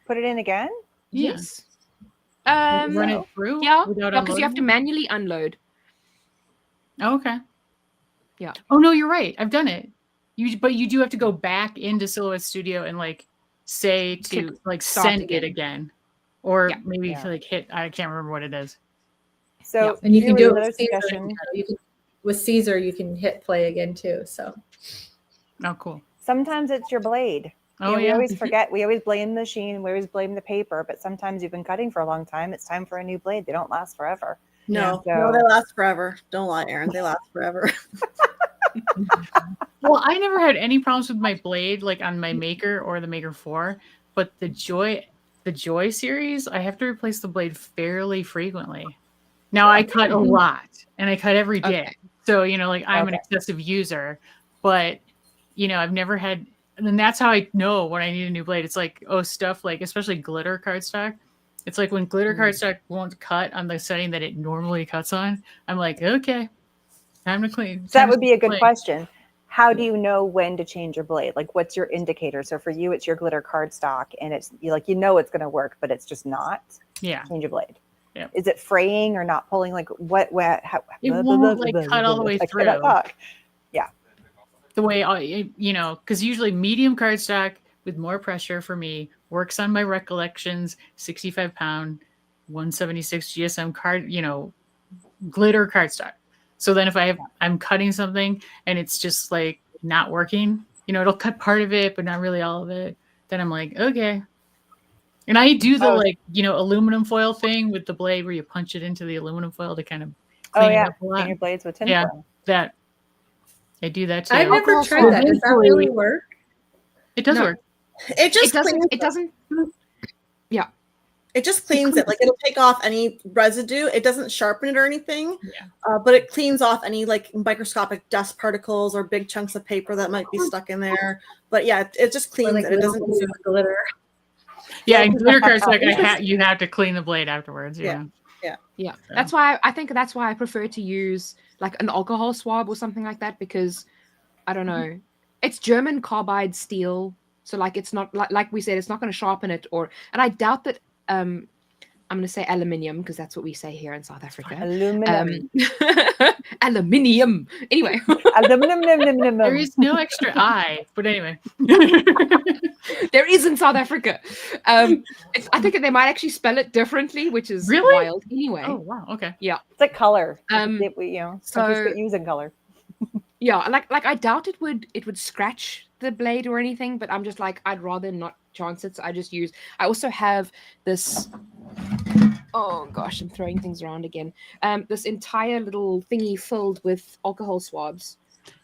Put it in again? Yes. Run it through? Yeah, because you have to manually unload. Oh, okay. Yeah. Oh no, you're right. I've done it. But you do have to go back into Silhouette Studio and like say to Click like start send it again, or Yeah. maybe Yeah. like hit. I can't remember what it is. So And you can do it another with Caesar. suggestion. With Caesar, you can hit play again too. So Oh, cool. Sometimes it's your blade. Oh We yeah. always forget. We always blame the machine. We always blame the paper. But sometimes you've been cutting for a long time. It's time for a new blade. They don't last forever. No, Yeah. no, So- they last forever. Don't lie, Aaron. They last forever. Well, I never had any problems with my blade, like on my Maker or the Maker 4. But the Joy series, I have to replace the blade fairly frequently. Now I cut a lot, and I cut every day. Okay. So like I'm an Okay. excessive user, but I've never had. And that's how I know when I need a new blade. It's like stuff like especially glitter cardstock. It's like when glitter cardstock won't cut on the setting that it normally cuts on. I'm like, okay, time to clean. So that time to would be a good blade. question. How do you know when to change your blade? Like, what's your indicator? So for you, it's your glitter cardstock, and it's it's going to work, but it's just not. Yeah, Change your blade. Yeah. Is it fraying or not pulling? Like how, it won't like cut all the way I through. cannot talk. The way because usually medium cardstock with more pressure for me works on my recollections 65-pound 176 GSM card glitter cardstock. So then if I'm cutting something and it's just like not working, it'll cut part of it but not really all of it, then I'm like, okay. And I do the aluminum foil thing with the blade where you punch it into the aluminum foil to kind of clean it up a lot. Clean your blades with tin Yeah, foil. that I do that too. I've never Alcohol tried that. Does that eventually- really work? It does No. work. It just cleans It doesn't. It just cleans it. Like it'll take off any residue. It doesn't sharpen it or anything. Yeah. But it cleans off any like microscopic dust particles or big chunks of paper that might be stuck in there. But yeah, it just cleans Like it. It doesn't. little glitter. Yeah, and glitter cardstock, you have to clean the blade afterwards. Yeah. Yeah, So. that's why I prefer to use like an alcohol swab or something like that, because I don't know, it's German carbide steel, so like it's not like we said, it's not going to sharpen it, and I doubt that. I'm going to say aluminium because that's what we say here in South Africa. Aluminum. Aluminium. Anyway, Aluminum. There is no extra I, but anyway. there is in South Africa. I think they might actually spell it differently, which is Really? wild. Anyway, Oh wow, okay. It's like color. so- Countries quit using color. yeah, like I doubt it would scratch the blade or anything, but I'm just like, I'd rather not chance it. So I also have this, oh gosh, I'm throwing things around again. This entire little thingy filled with alcohol swabs.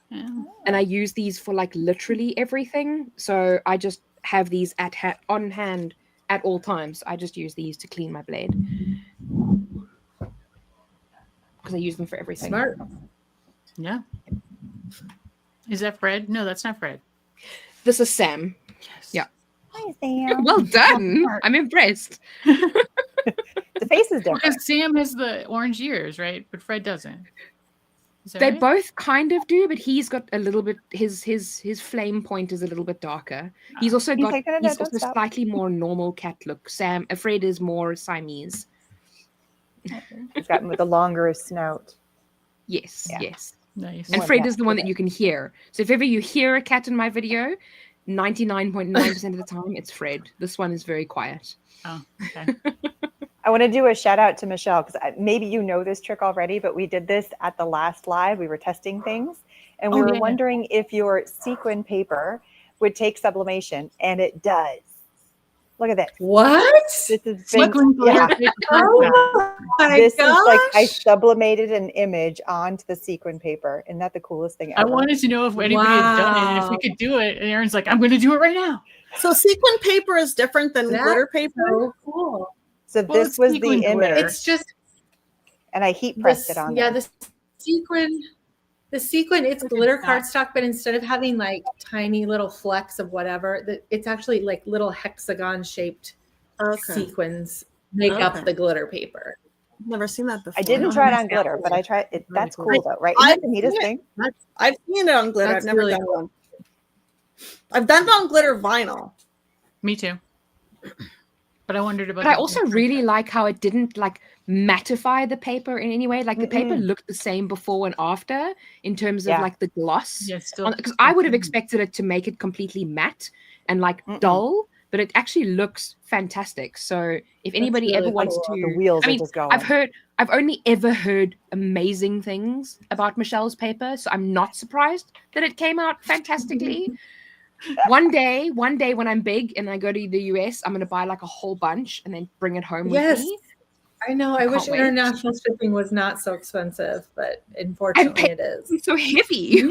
Yeah. And I use these for like literally everything. So I just have these on hand at all times. I just use these to clean my blade because I use them for everything. Smart. Yeah. Is that Fred? No, that's not Fred. This is Sam. Yes. Yeah. Hi, Sam. Well done. I'm impressed. The face is different. Because Sam has the orange ears, right? But Fred doesn't. Is that They right? both kind of do, but he's got a little bit. His flame point is a little bit darker. He's also He's got. like, "No, He's don't also stop." slightly more normal cat look. Fred is more Siamese. He's got the longer snout. Yes, Yeah. yes. Nice. And More Fred cat is the one today. that you can hear. So if ever you hear a cat in my video, 99.9% of the time it's Fred. This one is very quiet. Oh, okay. I want to do a shout out to Michelle because maybe you know this trick already, but we did this at the last live. We were testing things and we Oh, were yeah. wondering if your sequin paper would take sublimation, and it does. Look at this. What? This is been, Sequin glitter yeah, paper Oh my this is like I gosh. sublimated an image onto the sequin paper. Isn't that the coolest thing I ever? wanted to know if anybody had done it and if we Wow. could do it. And Aaron's like, I'm going to do it right now. So sequin paper is different than That's glitter paper. So cool. So Well, this it's was sequin the image, glitter. It's just and I heat pressed it on yeah, there. the sequin, it's glitter cardstock, but instead of having like tiny little flecks of whatever, it's actually like little hexagon shaped Okay. sequins make Okay. up the glitter paper. Never seen that before. I didn't Oh, try it that's on glitter, but I tried it. Really That's cool. cool though, right? I- Isn't that the neatest yeah. thing? I've seen it on glitter. That's I've never really done one. I've done it on glitter vinyl. Me too. But I wondered about. But I also really like how it didn't like mattify the paper in any way. Like the paper looked the same before and after in terms of like the gloss. Yeah, still. Because I would have expected it to make it completely matte and like dull, but it actually looks fantastic. So if anybody really ever wants cool. to, The wheels I are mean, just going. I've only ever heard amazing things about Michelle's paper, so I'm not surprised that it came out fantastically. One day when I'm big and I go to the US, I'm gonna buy like a whole bunch and then bring it home with Yes, me. I know. I wish can't wait. international shipping was not so expensive, but And unfortunately it is. it's so heavy.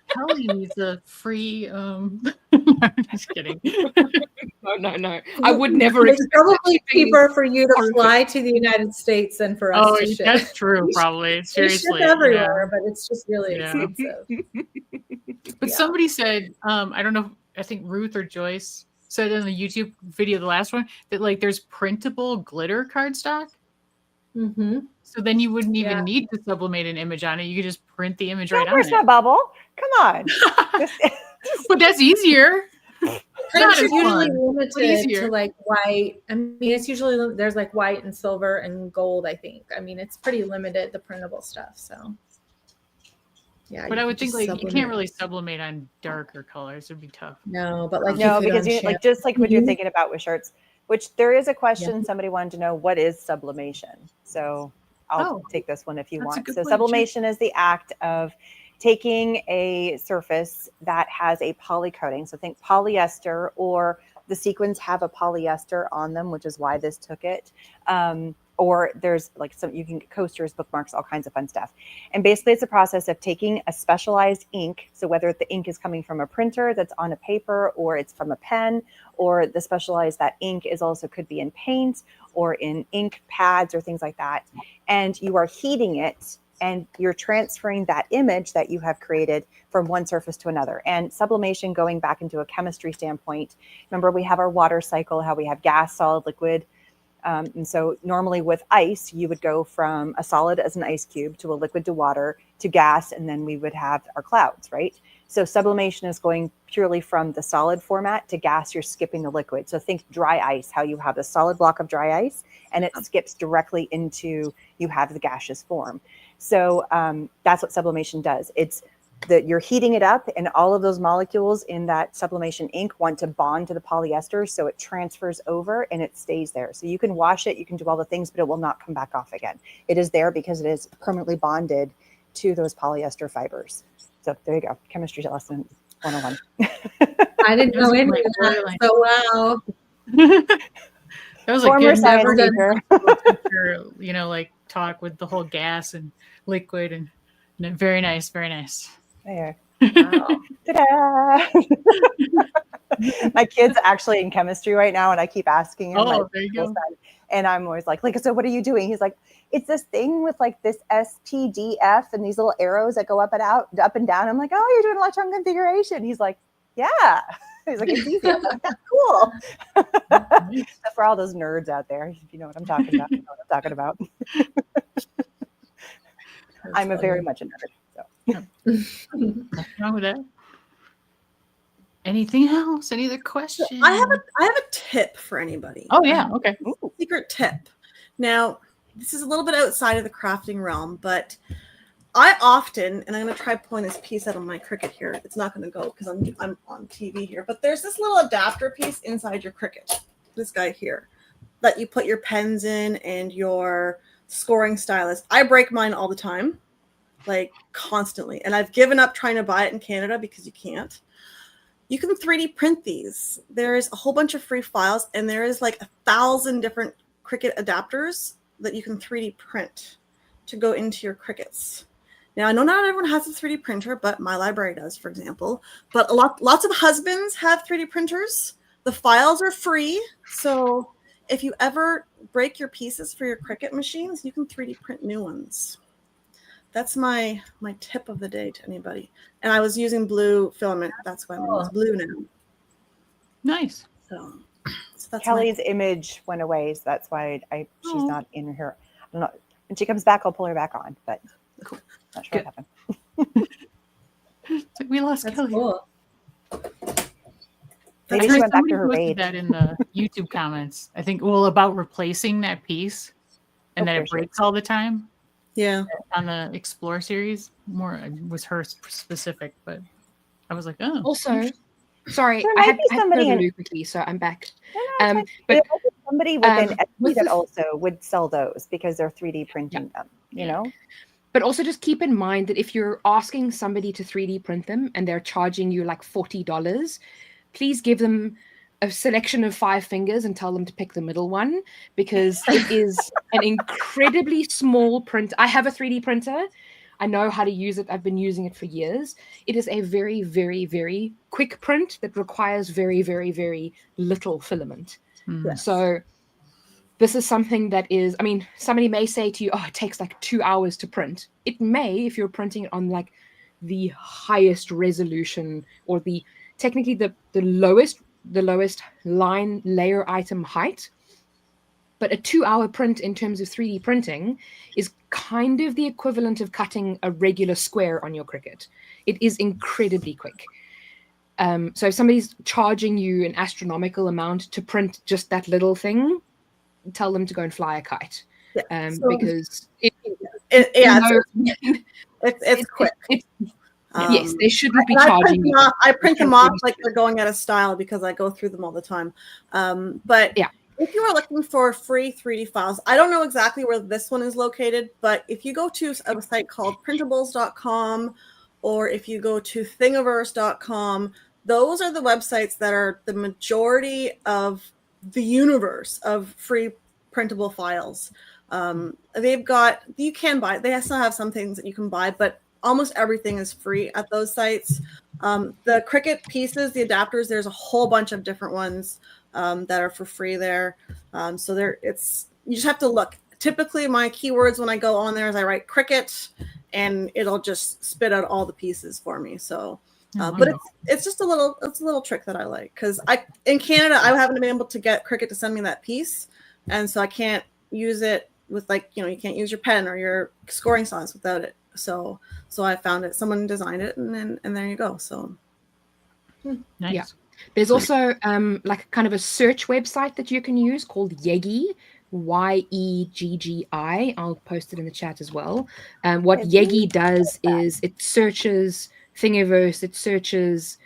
Kelly needs a free. I'm just kidding. No. I would never. It's probably shipping cheaper for you to horrific. fly to the United States than for us Oh, to ship. that's true. Probably We seriously. ship everywhere, but it's just really Yeah. expensive. But Yeah. somebody said, I don't know, I think Ruth or Joyce said in the YouTube video, the last one, that like there's printable glitter cardstock. Mm-hmm. So then you wouldn't even Yeah. need to sublimate an image on it. You could just print the image Don't right on burst my it. bubble. Come on. But that's easier. Not It's as usually fun, but limited easier. to like white. I mean, it's usually there's like white and silver and gold, I think. I mean, it's pretty limited, the printable stuff. So, yeah. But I would think just like you can't really sublimate on darker colors. It'd be tough. No, but like No, you could because on like just like what you're shampoo. thinking about with shirts, which there is a question somebody wanted to know, what is sublimation? So I'll take this one if you that's a want. good So point, sublimation is the act of taking a surface that has a poly coating. So think polyester, or the sequins have a polyester on them, which is why this took it. Or there's like some, you can get coasters, bookmarks, all kinds of fun stuff. And basically it's a process of taking a specialized ink. So whether the ink is coming from a printer that's on a paper, or it's from a pen, or the specialized, that ink is also could be in paint or in ink pads or things like that. And you are heating it, and you're transferring that image that you have created from one surface to another. And sublimation, going back into a chemistry standpoint, remember we have our water cycle, how we have gas, solid, liquid. And so normally with ice, you would go from a solid as an ice cube to a liquid to water to gas, and then we would have our clouds, right? So sublimation is going purely from the solid format to gas. You're skipping the liquid. So think dry ice, how you have a solid block of dry ice and it skips directly into, you have the gaseous form. So that's what sublimation does. It's that you're heating it up, and all of those molecules in that sublimation ink want to bond to the polyester, so it transfers over and it stays there. So you can wash it, you can do all the things, but it will not come back off again. It is there because it is permanently bonded to those polyester fibers. So there you go, chemistry lesson 101. I didn't know any of that. So wow. That was Former a good science teacher. you know, like talk with the whole gas and liquid, and very nice, very nice. There. Wow. Ta-da! My kid's actually in chemistry right now, and I keep asking him. Oh, there you go. And I'm always like, so what are you doing? He's like, it's this thing with like this SPDF and these little arrows that go up and out, up and down. I'm like, oh, you're doing electron configuration. He's like, yeah. He's like, it's easy. I'm like, that's cool. So for all those nerds out there, if you know what I'm talking about, you know what I'm talking about. I'm a very much a nerd. So. Nothing wrong with that. Anything else? Any other questions? I have a tip for anybody. Oh yeah, okay. Secret tip. Now, this is a little bit outside of the crafting realm, but I often, and I'm going to try pulling this piece out of my Cricut here. It's not going to go because I'm on TV here, but there's this little adapter piece inside your Cricut. This guy here that you put your pens in and your scoring stylus. I break mine all the time, like constantly, and I've given up trying to buy it in Canada because you can't. You can 3D print these. There's a whole bunch of free files, and there is like 1,000 different Cricut adapters that you can 3D print to go into your Cricuts. Now, I know not everyone has a 3D printer, but my library does, for example. But lots of husbands have 3D printers. The files are free, so if you ever break your pieces for your Cricut machines, you can 3D print new ones. That's my tip of the day to anybody. And I was using blue filament. That's why it's blue now. Nice. So that's Kelly's image went away, so that's why she's not in here. I'm not. When she comes back, I'll pull her back on. But cool. Not sure what happened. We lost That's Kelly. cool. Maybe That's she Actually, went back to somebody her posted rage. that in the YouTube comments. I think, well, about replacing that piece and Oh, that for it sure. breaks all the time Yeah. on the Explore series. More was her specific, but I was like, oh, Also, sorry, There I might had, be I had to go somebody to the in. loo quickly, so I'm back. No, it's fine. But There might be somebody within Etsy with that the, also would sell those because they're 3D yeah, printing them. You Yeah. know. but also just keep in mind that if you're asking somebody to 3D print them and they're charging you like $40, please give them a selection of 5 fingers and tell them to pick the middle one, because it is an incredibly small print. I have a 3D printer. I know how to use it. I've been using it for years. It is a very, very, very quick print that requires very, very, very little filament. mm, So this is something that is, I mean, somebody may say to you, oh, it takes like 2 hours to print. It may, if you're printing it on like the highest resolution, or the technically the lowest line layer item height. But a 2-hour print in terms of 3D printing is kind of the equivalent of cutting a regular square on your Cricut. It is incredibly quick. So if somebody's charging you an astronomical amount to print just that little thing, tell them to go and fly a kite. Yeah. So, Because yeah, know, it's quick. Yes, they shouldn't be and charging you. I print them off like $30. they're going out of style because I go through them all the time. But Yeah. if you are looking for free 3D files, I don't know exactly where this one is located, but if you go to a site called printables.com, or if you go to thingiverse.com, those are the websites that are the majority of the universe of free printable files. They've got, you can buy, they still have some things that you can buy, but almost everything is free at those sites. The Cricut pieces, the adapters, there's a whole bunch of different ones that are for free there. So there, it's, you just have to look. Typically my keywords when I go on there is I write Cricut and it'll just spit out all the pieces for me. So, but it's just a little trick that I like, because in Canada I haven't been able to get Cricut to send me that piece, and so I can't use it with, like, you know, you can't use your pen or your scoring sauce without it. So I found it. Someone designed it, and there you go. So nice. Yeah. There's also like kind of a search website that you can use called Yeggi, YEGGI. I'll post it in the chat as well. What Yeggi does is it searches Thingiverse, it searches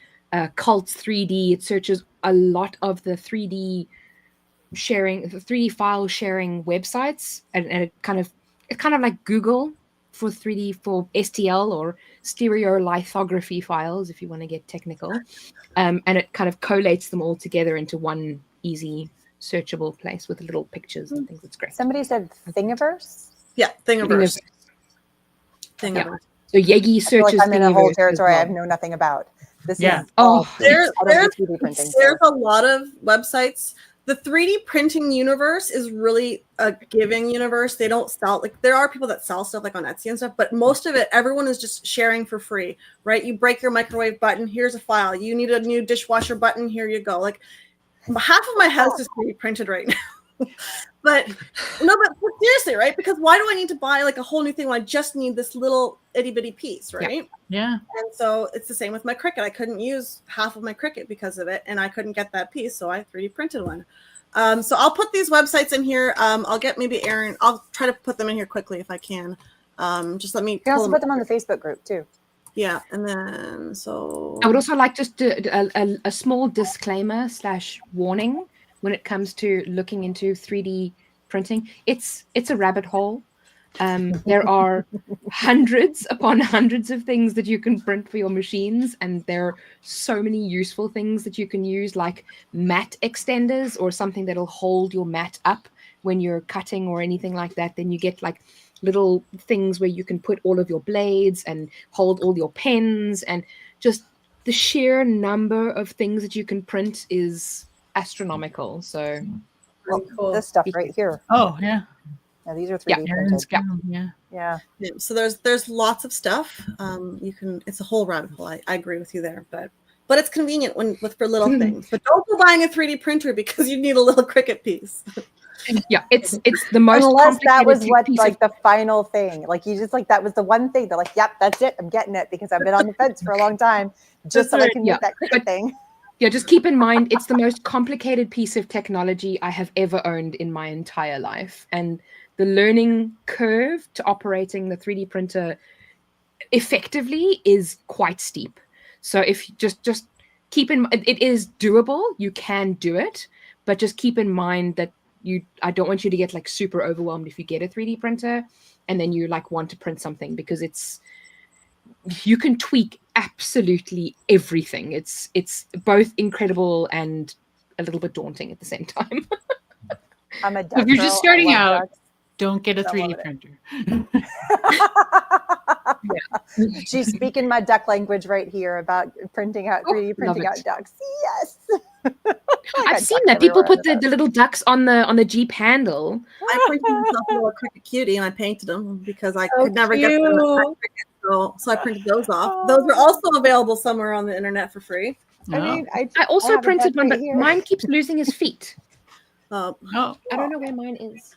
Cults 3D, it searches a lot of the 3D sharing, the 3D file sharing websites, and it's kind of like Google for 3D, for STL or stereolithography files, if you want to get technical. And it kind of collates them all together into one easy searchable place with little pictures and things. It's great. Somebody said Thingiverse. yeah, Thingiverse. Yeah. So Yeggi I feel like searches I'm in a whole Thingiverse territory as I well. know nothing about. This Yeah. is all Oh, There's I don't do 3D printing. there's a lot of websites. The 3D printing universe is really a giving universe. They don't sell, like, there are people that sell stuff like on Etsy and stuff, but most of it, everyone is just sharing for free, right? You break your microwave button, here's a file. You need a new dishwasher button, here you go. Like, half of my house is 3D printed right now. But seriously, right? Because why do I need to buy like a whole new thing when I just need this little itty bitty piece, right? Yeah. And so it's the same with my Cricut. I couldn't use half of my Cricut because of it, and I couldn't get that piece, so I 3D printed one. So I'll put these websites in here. I'll get maybe Aaron. I'll try to put them in here quickly if I can. Just let me. You can also put them on the Facebook group too. Yeah, and then so I would also like just to, a small disclaimer / warning when it comes to looking into 3D printing. It's a rabbit hole. There are hundreds upon hundreds of things that you can print for your machines, and there are so many useful things that you can use, like mat extenders or something that'll hold your mat up when you're cutting or anything like that. Then you get like little things where you can put all of your blades and hold all your pens, and just the sheer number of things that you can print is astronomical. So really cool. This stuff right here. Oh, yeah. Now these are 3D Aaron's printed. got- yeah. Yeah. Yeah, so there's lots of stuff. You can, it's a whole rabbit hole. I agree with you there, but it's convenient for little things. But don't go buying a 3D printer because you need a little Cricut piece. yeah, it's the most Unless that was complicated what piece like of, the final thing. Like you just like that was the one thing. They're like, yep, that's it. I'm getting it because I've been on the fence for a long time. Just so I can Yeah, make that Cricut thing. Yeah, just keep in mind, it's the most complicated piece of technology I have ever owned in my entire life. And the learning curve to operating the 3D printer effectively is quite steep. So if you just keep in mind, it is doable. You can do it, but just keep in mind that I don't want you to get like super overwhelmed if you get a 3D printer and then you like want to print something, because you can tweak absolutely everything. It's both incredible and a little bit daunting at the same time. I'm a duck If you're girl. just I starting love out, ducks. don't get a I 3D love printer. She's speaking my duck language right here about printing out 3D printing out it. ducks. Yes. I've seen that people put the little ducks on the Jeep handle. I printed myself a little cricket cutie and I painted them because I could never get them at cricket. So I printed those off. Those are also available somewhere on the internet for free. I mean, I also have a printed duck one, right but here. mine keeps losing his feet. Oh, I don't know where mine is.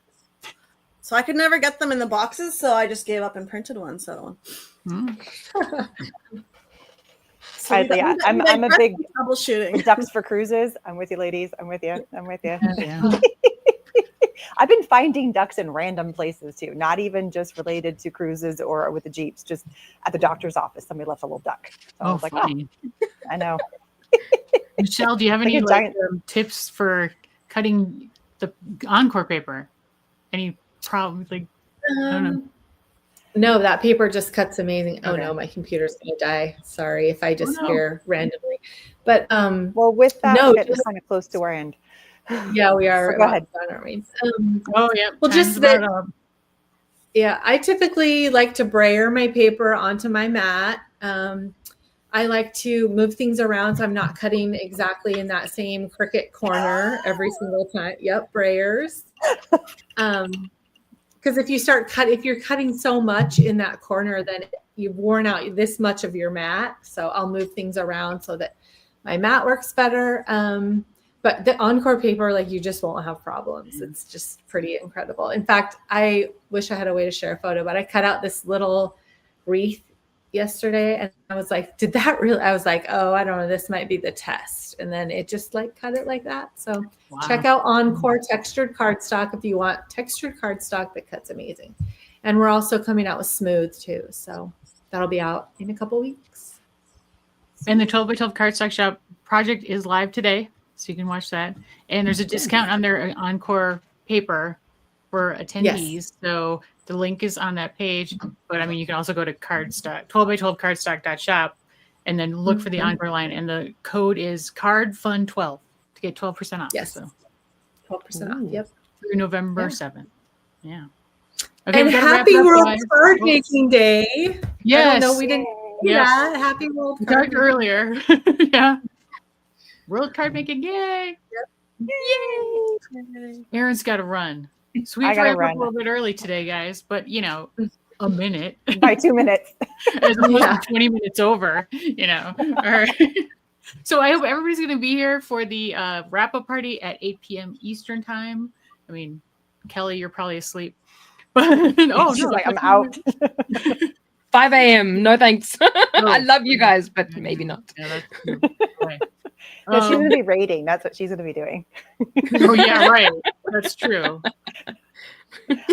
So I could never get them in the boxes, so I just gave up and printed one. So, I'm a big troubleshooting. ducks for cruises. I'm with you, ladies. I'm with you. I'm with you. yeah. I've been finding ducks in random places too, not even just related to cruises or with the Jeeps, just at the doctor's office. Somebody left a little duck. So I was like, funny. I know. Michelle, do you have Like any a giant- tips for cutting the Encore paper? Any problems? Like, I don't know. No, that paper just cuts amazing. Oh Okay. no, my computer's gonna die. Sorry if I disappear randomly. But well, with that, no, we're getting kind of close to our end. yeah, we are. So go ahead. Done, aren't we? Oh yeah. Well, time's just about that- up. Yeah, I typically like to brayer my paper onto my mat. I like to move things around so I'm not cutting exactly in that same cricket corner every single time. Yep, brayers. Because if you're cutting so much in that corner, then you've worn out this much of your mat. So I'll move things around so that my mat works better. But the Encore paper, like, you just won't have problems. It's just pretty incredible. In fact, I wish I had a way to share a photo, but I cut out this little wreath yesterday and I was like, did that really? I was like, oh, I don't know. This might be the test. And then it just like cut it like that. So check out Encore textured cardstock if you want textured cardstock that cuts amazing. And we're also coming out with smooth too. So that'll be out in a couple weeks. And the 12 by 12 cardstock shop project is live today, so you can watch that. And there's a discount on their Encore paper for attendees. Yes. So the link is on that page. But I mean, you can also go to cardstock 12 by 12 cardstock.shop and then look for the Encore line. And the code is CardFun12 to get 12% off. Yes. So 12% off. Yep. through November Yeah. 7th. Yeah. And we gotta wrap happy it up, World guys. Card Making Day. Yes. I don't know, we didn't do Yes. that. Happy World We Card talked earlier. Yeah. World Card Making, yay! Yay! Aaron's got to run. So we I have to gotta wrap up run. a little bit early today, guys, but a minute. By 2 minutes. As opposed to 20 minutes over, All right. So I hope everybody's going to be here for the wrap-up party at 8 p.m. Eastern time. I mean, Kelly, you're probably asleep. But She's like, I'm out. 5 a.m. No thanks. I love you guys, but maybe not. Yeah, that's okay. No, she's going to be rating. That's what she's going to be doing. Oh yeah, right. That's true.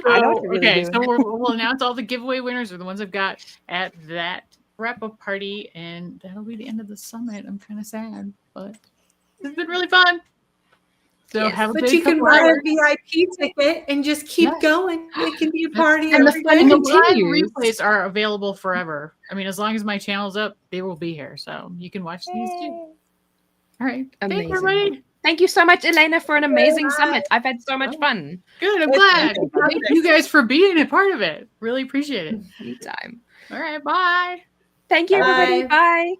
I know what you're really Okay, doing. so we'll announce all the giveaway winners or the ones I've got at that wrap-up party, and that'll be the end of the summit. I'm kind of sad, but it's been really fun. So Yes, have a but good you can couple buy hours. a VIP ticket and just keep going. It can be a party. And the every fun day. And the live continues. replays are available forever. I mean, as long as my channel's up, they will be here, so you can watch these too. All right, thanks Amazing. everybody. Thank you so much, Elena, for an amazing summit. I've had so much fun. Good, I'm It's glad. been Thank you guys for being a part of it. Really appreciate it. Anytime. All right, bye. Thank you, Bye. everybody. Bye.